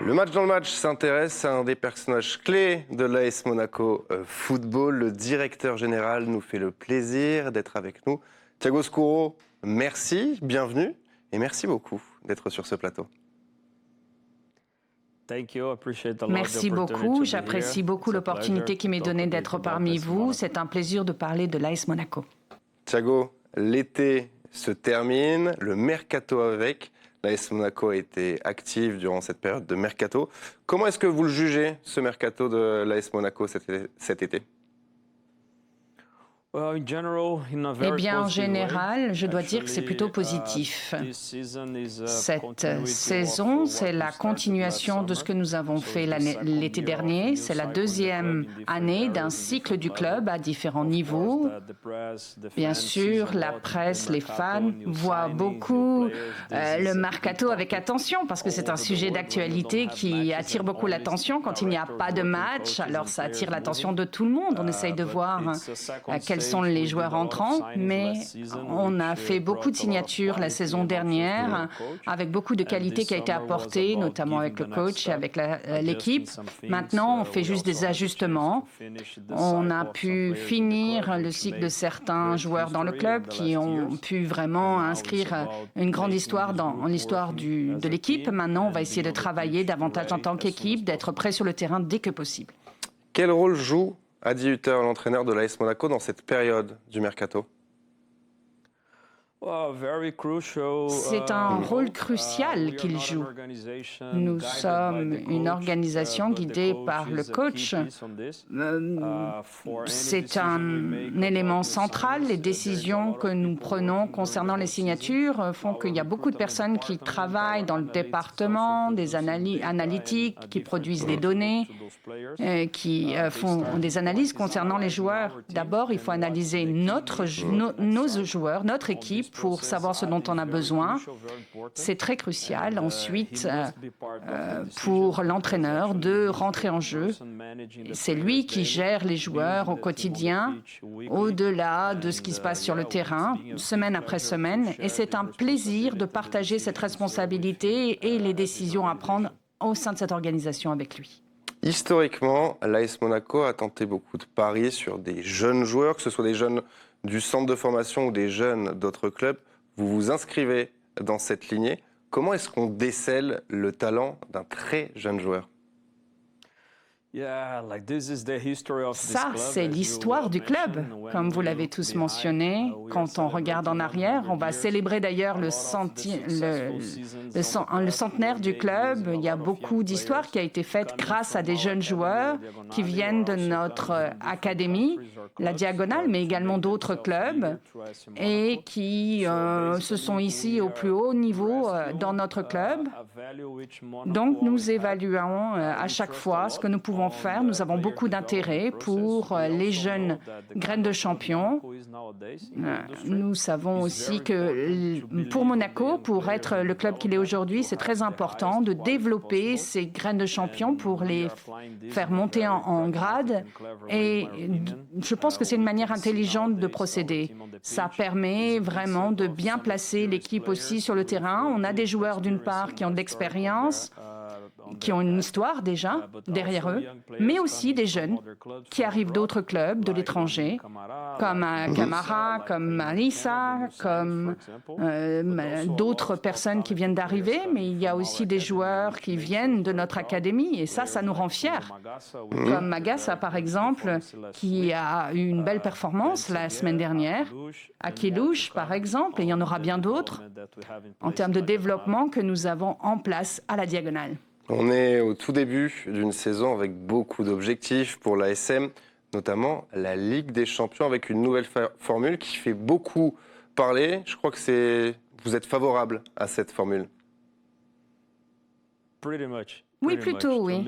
Le match dans le match s'intéresse à un des personnages clés de l'AS Monaco Football. Le directeur général nous fait le plaisir d'être avec nous. Thiago Scuro, merci, bienvenue et merci beaucoup d'être sur ce plateau. Merci beaucoup, j'apprécie beaucoup l'opportunité qui m'est donnée d'être parmi vous. C'est un plaisir de parler de l'AS Monaco. Thiago, l'été se termine, le mercato avec. L'AS Monaco a été active durant cette période de mercato. Comment est-ce que vous le jugez, ce mercato de l'AS Monaco cet été ? Eh bien, en général, je dois dire que c'est plutôt positif. Cette saison, c'est la continuation de ce que nous avons fait l'été dernier. C'est la deuxième année d'un cycle du club à différents niveaux. Bien sûr, la presse, les fans voient beaucoup le mercato avec attention parce que c'est un sujet d'actualité qui attire beaucoup l'attention. Quand il n'y a pas de match, alors ça attire l'attention de tout le monde. On essaye de voir quels sont les joueurs entrants, mais on a fait beaucoup de signatures la saison dernière avec beaucoup de qualité qui a été apportée, notamment avec le coach et avec l'équipe. Maintenant, on fait juste des ajustements. On a pu finir le cycle de certains joueurs dans le club qui ont pu vraiment inscrire une grande histoire dans l'histoire de l'équipe. Maintenant, on va essayer de travailler davantage en tant qu'équipe, d'être prêt sur le terrain dès que possible. Quel rôle joue Adi Hütter, l'entraîneur de l'AS Monaco, dans cette période du mercato? C'est un rôle crucial qu'il joue. Nous sommes une organisation guidée par le coach. C'est un élément central. Les décisions que nous prenons concernant les signatures font qu'il y a beaucoup de personnes qui travaillent dans le département, des analytiques, qui produisent des données, qui font des analyses concernant les joueurs. D'abord, il faut analyser nos joueurs, notre équipe, pour savoir ce dont on a besoin. C'est très crucial. Ensuite, pour l'entraîneur de rentrer en jeu. C'est lui qui gère les joueurs au quotidien, au-delà de ce qui se passe sur le terrain, semaine après semaine. Et c'est un plaisir de partager cette responsabilité et les décisions à prendre au sein de cette organisation avec lui. Historiquement, l'AS Monaco a tenté beaucoup de paris sur des jeunes joueurs, que ce soit des jeunes du centre de formation ou des jeunes d'autres clubs. Vous vous inscrivez dans cette lignée. Comment est-ce qu'on décèle le talent d'un très jeune joueur ? Ça, c'est l'histoire du club, comme vous l'avez tous mentionné. Quand on regarde en arrière, on va célébrer d'ailleurs le centenaire du club. Il y a beaucoup d'histoires qui a été faite grâce à des jeunes joueurs qui viennent de notre académie, la Diagonale, mais également d'autres clubs, et qui se sont ici au plus haut niveau dans notre club. Donc, nous évaluons à chaque fois ce que nous pouvons faire. Nous avons beaucoup d'intérêt pour les jeunes graines de champions. Nous savons aussi que pour Monaco, pour être le club qu'il est aujourd'hui, c'est très important de développer ces graines de champions pour les faire monter en grade. Et je pense que c'est une manière intelligente de procéder. Ça permet vraiment de bien placer l'équipe aussi sur le terrain. On a des joueurs d'une part qui ont de l'expérience, qui ont une histoire déjà derrière eux, mais aussi des jeunes qui arrivent d'autres clubs, de l'étranger, comme Camara, comme Alissa, comme d'autres personnes qui viennent d'arriver, mais il y a aussi des joueurs qui viennent de notre académie, et ça nous rend fiers. Comme Magassa, par exemple, qui a eu une belle performance la semaine dernière, Akilouche, par exemple, et il y en aura bien d'autres, en termes de développement que nous avons en place à la Diagonale. On est au tout début d'une saison avec beaucoup d'objectifs pour l'ASM, notamment la Ligue des Champions avec une nouvelle formule qui fait beaucoup parler. Je crois que vous êtes favorable à cette formule. Oui, plutôt, oui.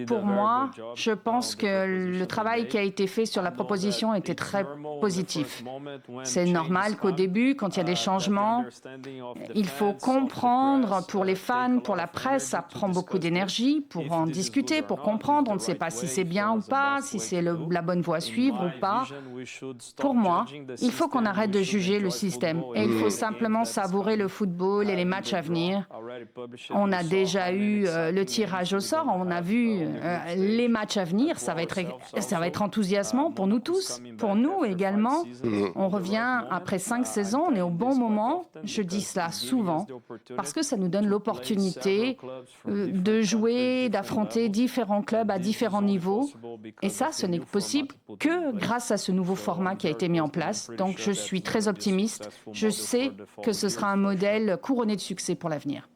Pour moi, je pense que le travail qui a été fait sur la proposition était très positif. C'est normal qu'au début, quand il y a des changements, il faut comprendre pour les fans, pour la presse, ça prend beaucoup d'énergie pour en discuter, pour comprendre. On ne sait pas si c'est bien ou pas, si c'est la bonne voie à suivre ou pas. Pour moi, il faut qu'on arrête de juger le système et il faut simplement savourer le football et les matchs à venir On a déjà eu le tirage au sort, on a vu les matchs à venir, ça va être enthousiasmant pour nous tous, pour nous également. On revient après 5 saisons, on est au bon moment, je dis cela souvent, parce que ça nous donne l'opportunité de jouer, d'affronter différents clubs à différents niveaux. Et ça, ce n'est possible que grâce à ce nouveau format qui a été mis en place. Donc je suis très optimiste, je sais que ce sera un modèle couronné de succès pour l'avenir.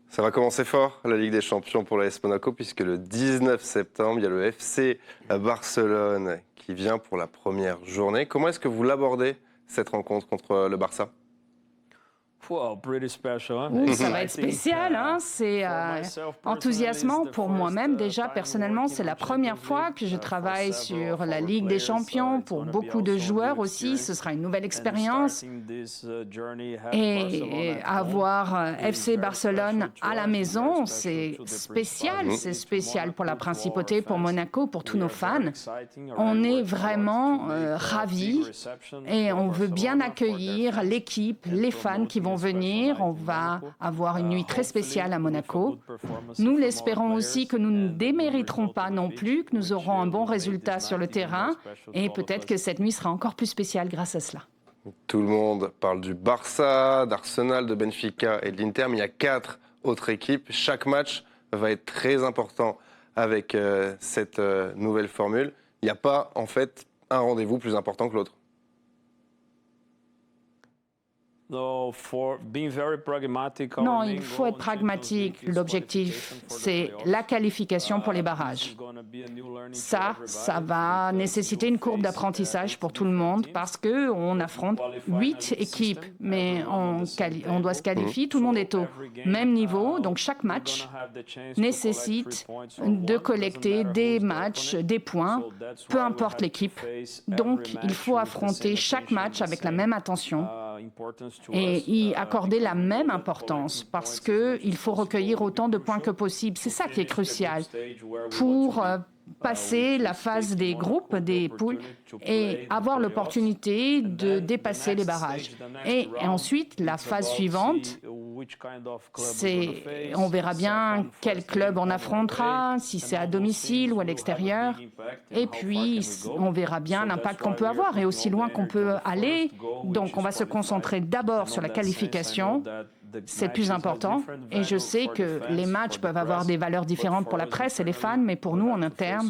Ça va commencer fort, la Ligue des Champions pour l'AS Monaco, puisque le 19 septembre, il y a le FC Barcelone qui vient pour la première journée. Comment est-ce que vous l'abordez, cette rencontre contre le Barça ? Ça va être spécial, hein? C'est enthousiasmant pour moi-même. Déjà, personnellement, c'est la première fois que je travaille sur la Ligue des Champions. Pour beaucoup de joueurs aussi, ce sera une nouvelle expérience. Et avoir FC Barcelone à la maison, c'est spécial. C'est spécial pour la principauté, pour Monaco, pour tous nos fans. On est vraiment ravis et on veut bien accueillir l'équipe, les fans qui vont venir. On va avoir une nuit très spéciale à Monaco. Nous l'espérons aussi que nous ne démériterons pas non plus, que nous aurons un bon résultat sur le terrain et peut-être que cette nuit sera encore plus spéciale grâce à cela. Tout le monde parle du Barça, d'Arsenal, de Benfica et de l'Inter, mais il y a 4 autres équipes. Chaque match va être très important avec cette nouvelle formule. Il n'y a pas en fait un rendez-vous plus important que l'autre. Non, il faut être pragmatique. L'objectif, c'est la qualification pour les barrages. Ça va nécessiter une courbe d'apprentissage pour tout le monde parce qu'on affronte 8 équipes, mais on doit se qualifier. Tout le monde est au même niveau, donc chaque match nécessite de collecter des matchs, des points, peu importe l'équipe. Donc, il faut affronter chaque match avec la même attention et y accorder la même importance parce qu'il faut recueillir autant de points que possible. C'est ça qui est crucial pour passer la phase des groupes, des poules, et avoir l'opportunité de dépasser les barrages. Et ensuite, la phase suivante, on verra bien quel club on affrontera, si c'est à domicile ou à l'extérieur. Et puis, on verra bien l'impact qu'on peut avoir et aussi loin qu'on peut aller. Donc, on va se concentrer d'abord sur la qualification. C'est le plus important. Et je sais que les matchs peuvent avoir des valeurs différentes pour la presse et les fans, mais pour nous, en interne,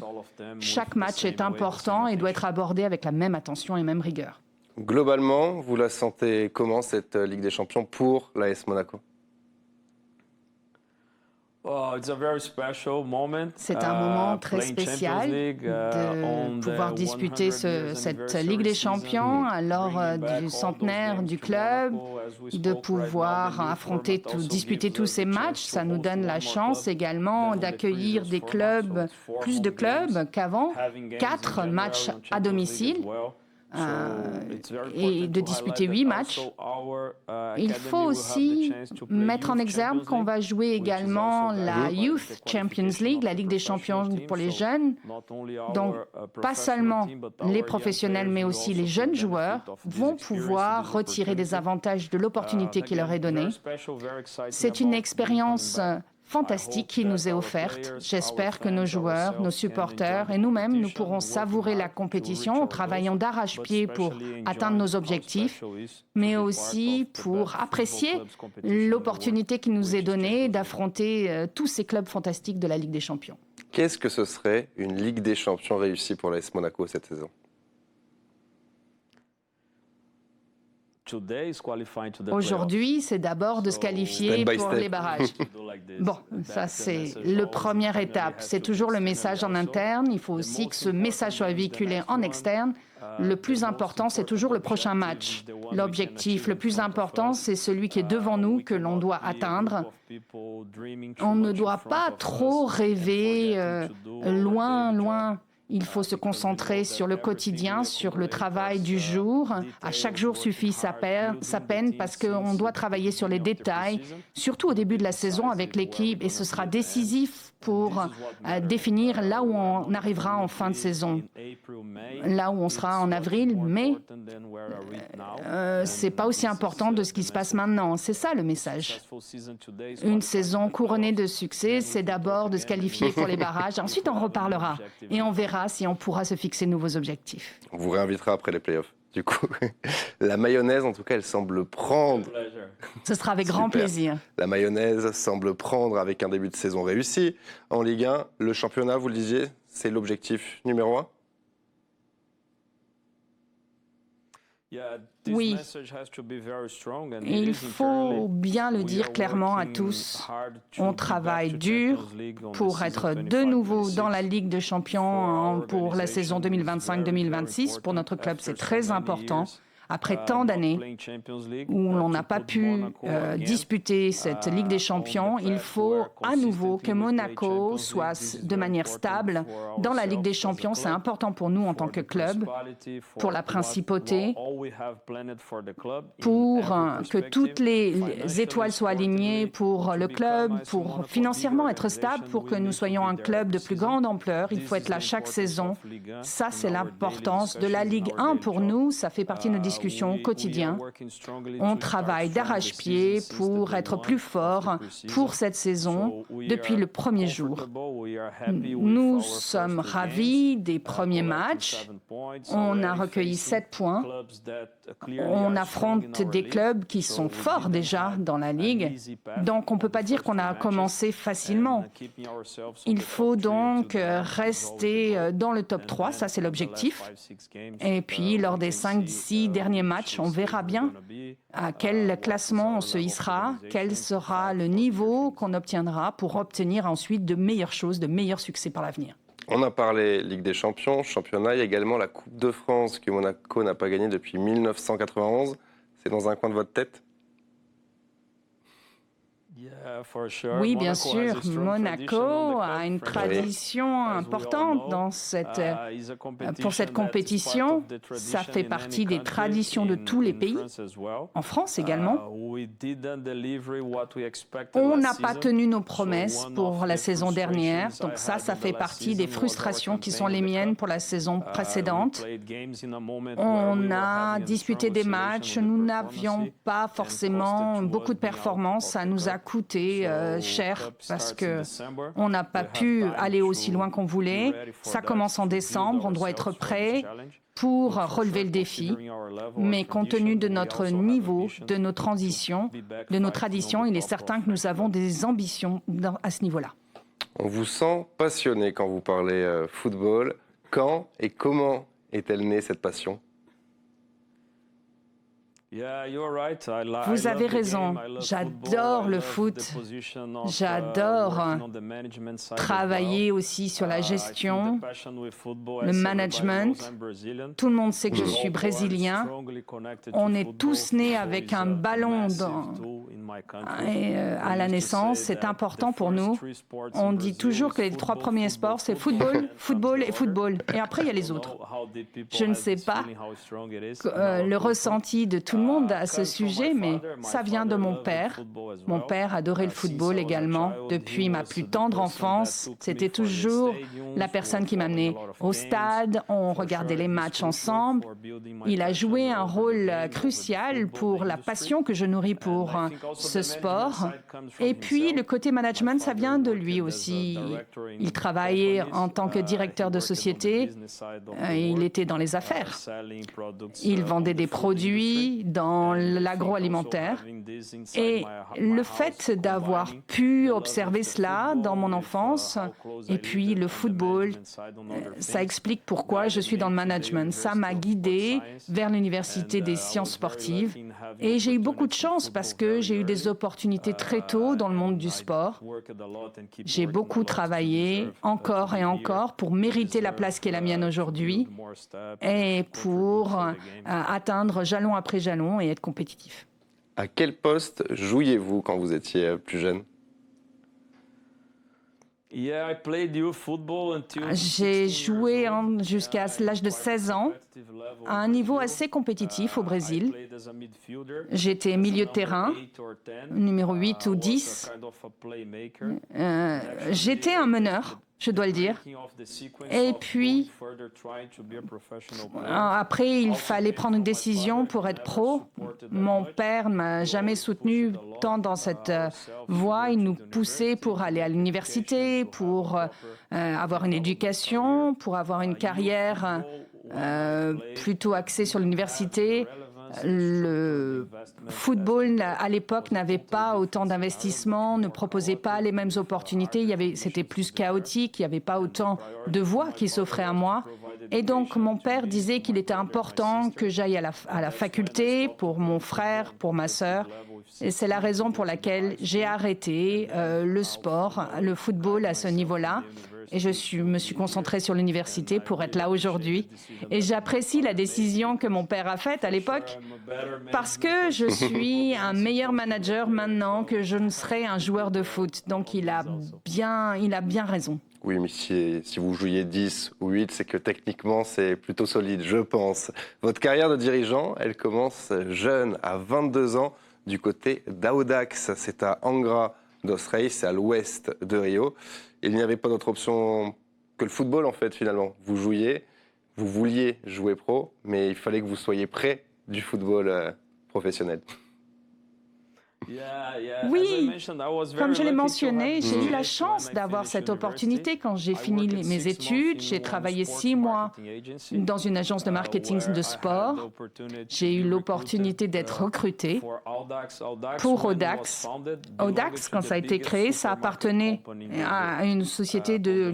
chaque match est important et doit être abordé avec la même attention et même rigueur. Globalement, vous la sentez comment, cette Ligue des Champions pour l'AS Monaco ? C'est un moment très spécial de pouvoir disputer cette Ligue des Champions à l'heure du centenaire du club, de pouvoir disputer tous ces matchs. Ça nous donne la chance également d'accueillir des clubs, plus de clubs qu'avant, 4 matchs à domicile. Et de disputer 8 matchs. Il faut aussi mettre en exergue qu'on va jouer également la Youth Champions League, la Ligue des champions pour les jeunes. Donc, pas seulement les professionnels, mais aussi les jeunes joueurs vont pouvoir retirer des avantages de l'opportunité qui leur est donnée. C'est une expérience fantastique qui nous est offerte. J'espère que nos joueurs, nos supporters et nous-mêmes, nous pourrons savourer la compétition en travaillant d'arrache-pied pour atteindre nos objectifs, mais aussi pour apprécier l'opportunité qui nous est donnée d'affronter tous ces clubs fantastiques de la Ligue des Champions. Qu'est-ce que ce serait une Ligue des Champions réussie pour l'AS Monaco cette saison ? Aujourd'hui, c'est d'abord de se qualifier pour les barrages. Bon, ça c'est la première étape. C'est toujours le message en interne. Il faut aussi que ce message soit véhiculé en externe. Le plus important, c'est toujours le prochain match. L'objectif le plus important, c'est celui qui est devant nous, que l'on doit atteindre. On ne doit pas trop rêver loin. Il faut se concentrer sur le quotidien, sur le travail du jour. À chaque jour suffit sa peine parce qu'on doit travailler sur les détails, surtout au début de la saison avec l'équipe, et ce sera décisif pour définir là où on arrivera en fin de saison. Là où on sera en avril, mai, c'est pas aussi important de ce qui se passe maintenant. C'est ça le message. Une saison couronnée de succès, c'est d'abord de se qualifier pour les barrages. Ensuite, on reparlera et on verra si on pourra se fixer de nouveaux objectifs. On vous réinvitera après les playoffs. Du coup, la mayonnaise, en tout cas, elle semble prendre. Ce sera avec grand plaisir. La mayonnaise semble prendre avec un début de saison réussi. En Ligue 1, le championnat, vous le disiez, c'est l'objectif numéro 1? Oui, il faut bien le dire clairement à tous. On travaille dur pour être de nouveau dans la Ligue des Champions pour la saison 2025-2026. Pour notre club, c'est très important. Après tant d'années où l'on n'a pas pu disputer cette Ligue des Champions, il faut à nouveau que Monaco soit de manière stable dans la Ligue des Champions. C'est important pour nous en tant que club, pour la principauté, pour que toutes les étoiles soient alignées pour le club, pour financièrement être stable, pour que nous soyons un club de plus grande ampleur. Il faut être là chaque saison. Ça, c'est l'importance de la Ligue 1 pour nous. Ça fait partie de nos discussions au quotidien. On travaille d'arrache-pied pour être plus fort pour cette saison depuis le premier jour. Nous sommes ravis des premiers matchs. On a recueilli 7 points. On affronte des clubs qui sont forts déjà dans la Ligue. Donc on ne peut pas dire qu'on a commencé facilement. Il faut donc rester dans le top 3, ça c'est l'objectif. Et puis lors des 5-6 derniers matchs, on verra bien à quel classement on se hissera, quel sera le niveau qu'on obtiendra pour obtenir ensuite de meilleures choses, de meilleurs succès par l'avenir. On a parlé Ligue des Champions, championnat, il y a également la Coupe de France que Monaco n'a pas gagnée depuis 1991. C'est dans un coin de votre tête? Oui, bien sûr. Monaco a une tradition importante pour cette compétition. Ça fait partie des traditions de tous les pays, en France également. On n'a pas tenu nos promesses pour la saison dernière, donc ça fait partie des frustrations qui sont les miennes pour la saison précédente. On a disputé des matchs, nous n'avions pas forcément beaucoup de performances, ça nous a coûté cher parce qu'on n'a pas pu aller aussi loin qu'on voulait. Ça commence en décembre, on doit être prêt pour relever le défi. Mais compte tenu de notre niveau, de nos transitions, de nos traditions, il est certain que nous avons des ambitions à ce niveau-là. On vous sent passionné quand vous parlez football. Quand et comment est-elle née cette passion ? Vous avez raison, j'adore le foot, j'adore travailler aussi sur la gestion, le management. Tout le monde sait que je suis brésilien. On est tous nés avec un ballon à la naissance, c'est important pour nous. On dit toujours que les 3 premiers sports, c'est football, football et football. Et après, il y a les autres. Je ne sais pas le ressenti de tout le monde à ce sujet, mais ça vient de mon père. Mon père adorait le football également. Depuis ma plus tendre enfance, c'était toujours la personne qui m'amenait au stade. On regardait les matchs ensemble. Il a joué un rôle crucial pour la passion que je nourris pour ce sport. Et puis, le côté management, ça vient de lui aussi. Il travaillait en tant que directeur de société. Il était dans les affaires. Il vendait des produits dans l'agroalimentaire. Et le fait d'avoir pu observer cela dans mon enfance, et puis le football, ça explique pourquoi je suis dans le management. Ça m'a guidée vers l'université des sciences sportives. Et j'ai eu beaucoup de chance parce que j'ai eu des opportunités très tôt dans le monde du sport. J'ai beaucoup travaillé, encore et encore, pour mériter la place qui est la mienne aujourd'hui et pour atteindre jalon après jalon et être compétitif. À quel poste jouiez-vous quand vous étiez plus jeune ? J'ai joué jusqu'à l'âge de 16 ans à un niveau assez compétitif au Brésil. J'étais milieu de terrain, numéro 8 ou 10. J'étais un meneur, je dois le dire. Et puis, après, il fallait prendre une décision pour être pro. Mon père ne m'a jamais soutenu tant dans cette voie. Il nous poussait pour aller à l'université, pour avoir une éducation, pour avoir une carrière plutôt axée sur l'université. Le football, à l'époque, n'avait pas autant d'investissements, ne proposait pas les mêmes opportunités. C'était plus chaotique, il n'y avait pas autant de voies qui s'offraient à moi. Et donc, mon père disait qu'il était important que j'aille à la faculté pour mon frère, pour ma sœur. Et c'est la raison pour laquelle j'ai arrêté le sport, le football à ce niveau-là. Et me suis concentrée sur l'université pour être là aujourd'hui. Et j'apprécie la décision que mon père a faite à l'époque parce que je suis un meilleur manager maintenant que je ne serai un joueur de foot. Donc il a bien raison. Oui, mais si vous jouiez 10 ou 8, c'est que techniquement, c'est plutôt solide, je pense. Votre carrière de dirigeant, elle commence jeune, à 22 ans, du côté d'Audax. C'est à Angra dos Reis, c'est à l'ouest de Rio. Il n'y avait pas d'autre option que le football, en fait, finalement. Vous vouliez jouer pro, mais il fallait que vous soyez près du football professionnel. Oui, comme je l'ai mentionné, j'ai eu la chance d'avoir cette opportunité quand j'ai fini mes études. J'ai travaillé 6 mois dans une agence de marketing de sport. J'ai eu l'opportunité d'être recruté pour Audax. Audax, quand ça a été créé, ça appartenait à une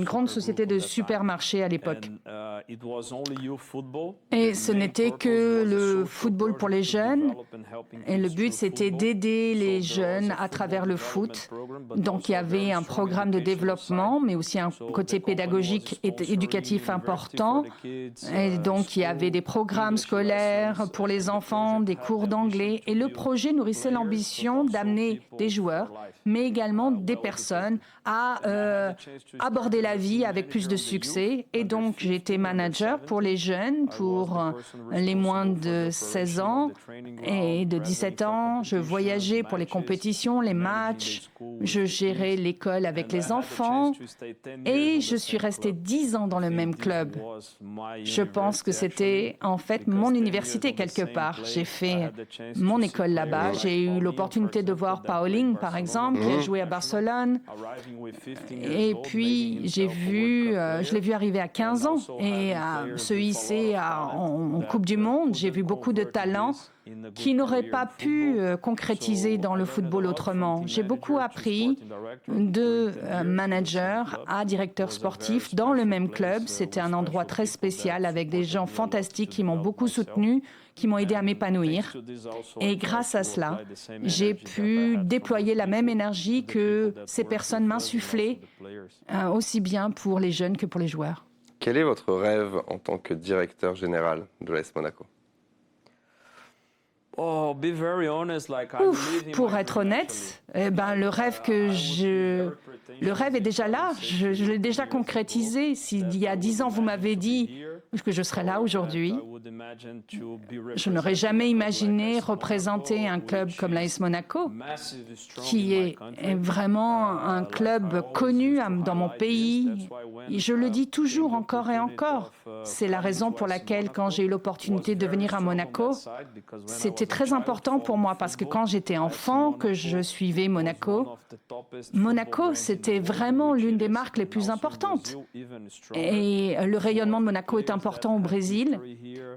grande société de supermarchés à l'époque. Et ce n'était que le football pour les jeunes. Et le but, c'était d'aider les jeunes à travers le foot. Donc, il y avait un programme de développement, mais aussi un côté pédagogique et éducatif important. Et donc, il y avait des programmes scolaires pour les enfants, des cours d'anglais. Et le projet nourrissait l'ambition d'amener des joueurs, mais également des personnes à aborder la vie avec plus de succès. Et donc, j'ai été manager pour les jeunes, pour les moins de 16 ans et de 17 ans. Je voyageais pour les compétitions, les matchs. Je gérais l'école avec les enfants. Et je suis restée 10 ans dans le même club. Je pense que c'était en fait mon université quelque part. J'ai fait mon école là-bas. J'ai eu l'opportunité de voir Paulinho, par exemple, qui a joué à Barcelone. Et puis, je l'ai vu arriver à 15 ans et se hisser en Coupe du Monde. J'ai vu beaucoup de talents qui n'auraient pas pu concrétiser dans le football autrement. J'ai beaucoup appris de manager à directeur sportif dans le même club. C'était un endroit très spécial avec des gens fantastiques qui m'ont beaucoup soutenu, qui m'ont aidé à m'épanouir. Et grâce à cela, j'ai pu déployer la même énergie que ces personnes m'insufflaient, aussi bien pour les jeunes que pour les joueurs. Quel est votre rêve en tant que directeur général de l'AS Monaco ? Pour être honnête, le rêve est déjà là. Je l'ai déjà concrétisé. S'il y a 10 ans, vous m'avez dit que je serais là aujourd'hui, je n'aurais jamais imaginé représenter un club comme l'AS Monaco, qui est vraiment un club connu dans mon pays. Et je le dis toujours encore et encore. C'est la raison pour laquelle, quand j'ai eu l'opportunité de venir à Monaco, c'était très important pour moi parce que quand j'étais enfant, que je suivais Monaco, c'était vraiment l'une des marques les plus importantes. Et le rayonnement de Monaco est important au Brésil.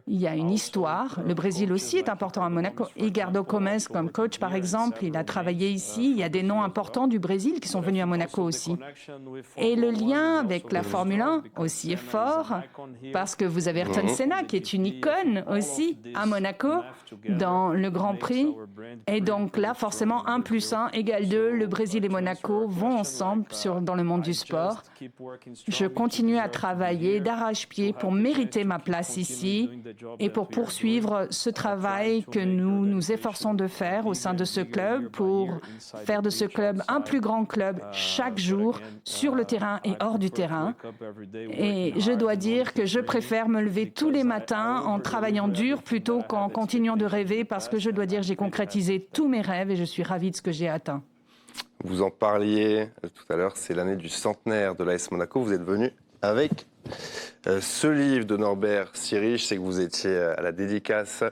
Il y a une histoire. Le Brésil aussi est important à Monaco. Ricardo Gomes, comme coach, par exemple, il a travaillé ici. Il y a des noms importants du Brésil qui sont venus à Monaco aussi. Et le lien avec la Formule 1 aussi est fort parce que vous avez Ayrton Senna qui est une icône aussi à Monaco dans le Grand Prix. Et donc là, forcément, 1 + 1 = 2. Le Brésil et Monaco vont ensemble dans le monde du sport. Je continue à travailler d'arrache-pied pour m'épanouir mérité ma place ici et pour poursuivre ce travail que nous nous efforçons de faire au sein de ce club pour faire de ce club un plus grand club chaque jour sur le terrain et hors du terrain. Et je dois dire que je préfère me lever tous les matins en travaillant dur plutôt qu'en continuant de rêver parce que je dois dire que j'ai concrétisé tous mes rêves et je suis ravie de ce que j'ai atteint. Vous en parliez tout à l'heure, c'est l'année du centenaire de l'AS Monaco. Vous êtes venu avec ce livre de Norbert Siri. Je sais que vous étiez à la dédicace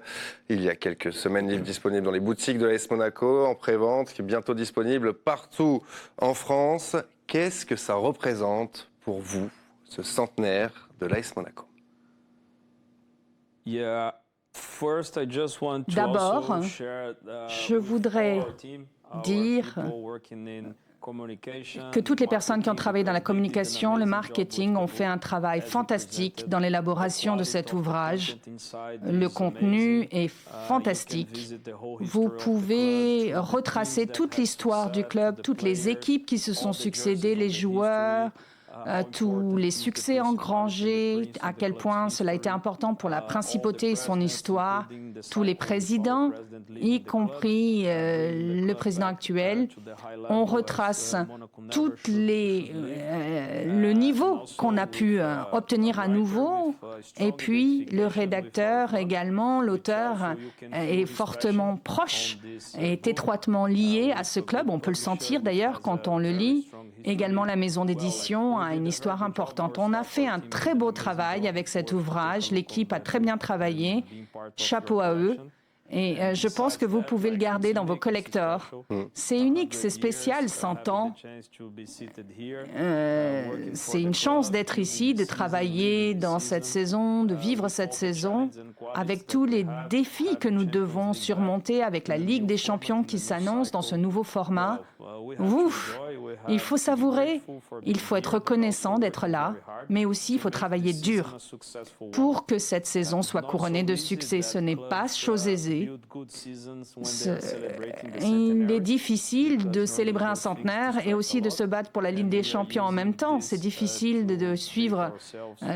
il y a quelques semaines, livre disponible dans les boutiques de l'AS Monaco, en pré-vente, qui est bientôt disponible partout en France. Qu'est-ce que ça représente pour vous, ce centenaire de l'AS Monaco? D'abord, je voudrais dire que toutes les personnes qui ont travaillé dans la communication, le marketing, ont fait un travail fantastique dans l'élaboration de cet ouvrage. Le contenu est fantastique. Vous pouvez retracer toute l'histoire du club, toutes les équipes qui se sont succédées, les joueurs, tous les succès engrangés, à quel point cela a été important pour la principauté et son histoire, tous les présidents, y compris le président actuel. On retrace le niveau qu'on a pu obtenir à nouveau, et puis le rédacteur également, l'auteur est fortement proche, est étroitement lié à ce club. On peut le sentir d'ailleurs quand on le lit. Également, la maison d'édition a une histoire importante. On a fait un très beau travail avec cet ouvrage. L'équipe a très bien travaillé. Chapeau à eux. Et je pense que vous pouvez le garder dans vos collecteurs. C'est unique, c'est spécial, 100 ans. C'est une chance d'être ici, de travailler dans cette saison, de vivre cette saison, avec tous les défis que nous devons surmonter, avec la Ligue des Champions qui s'annonce dans ce nouveau format. Ouf, il faut savourer, il faut être reconnaissant d'être là, mais aussi il faut travailler dur pour que cette saison soit couronnée de succès. Ce n'est pas chose aisée. Il est difficile de célébrer un centenaire et aussi de se battre pour la Ligue des Champions en même temps. C'est difficile de suivre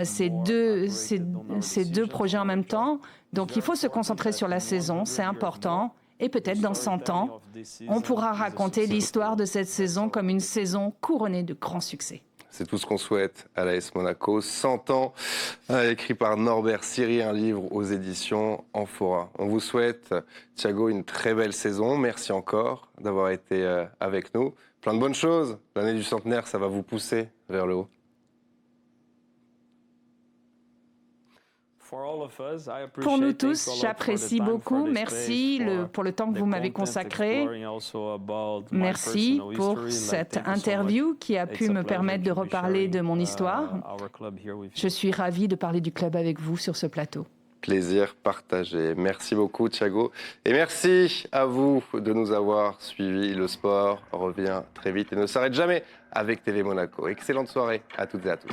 ces deux projets en même temps. Donc il faut se concentrer sur la saison, c'est important. Et peut-être dans 100 ans, on pourra raconter l'histoire de cette saison comme une saison couronnée de grands succès. C'est tout ce qu'on souhaite à l'AS Monaco. 100 ans, écrit par Norbert Siri, un livre aux éditions Amphora. On vous souhaite, Thiago, une très belle saison. Merci encore d'avoir été avec nous. Plein de bonnes choses. L'année du centenaire, ça va vous pousser vers le haut. Pour nous tous, j'apprécie beaucoup. Merci pour le temps que vous m'avez consacré. Merci pour cette interview qui a pu me permettre de reparler de mon histoire. Je suis ravie de parler du club avec vous sur ce plateau. Plaisir partagé. Merci beaucoup, Thiago. Et merci à vous de nous avoir suivis. Le sport revient très vite et ne s'arrête jamais avec TV Monaco. Excellente soirée à toutes et à tous.